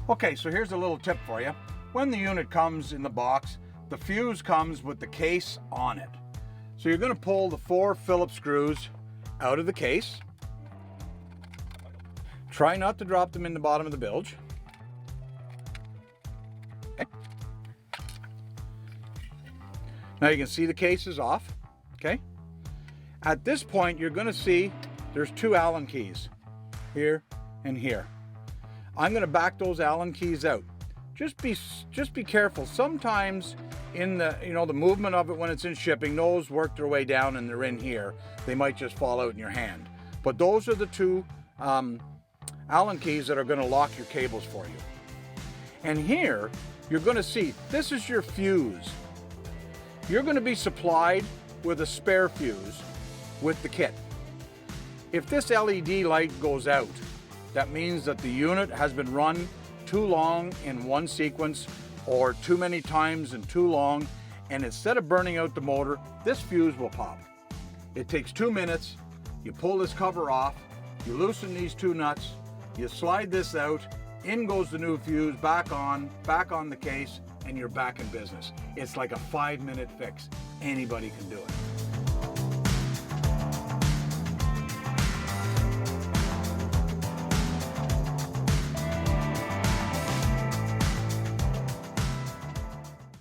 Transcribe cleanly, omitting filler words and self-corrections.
Okay, so here's a little tip for you. When the unit comes in the box, the fuse comes with the case on it. So you're going to pull the 4 Phillips screws out of the case. Try not to drop them in the bottom of the bilge. Okay. Now you can see the case is off. Okay. At this point, you're going to see there's 2 Allen keys, here and here. I'm going to back those Allen keys out. Just be careful. Sometimes in the the movement of it when it's in shipping, those work their way down and they're in here. They might just fall out in your hand. But those are the 2 Allen keys that are going to lock your cables for you. And here you're going to see this is your fuse. You're going to be supplied with a spare fuse with the kit. If this LED light goes out, that means that the unit has been run too long in one sequence or too many times and too long, and instead of burning out the motor, this fuse will pop. It takes 2 minutes. You pull this cover off, you loosen these 2 nuts, you slide this out, in goes the new fuse, back on the case, and you're back in business. It's like a 5-minute fix. Anybody can do it.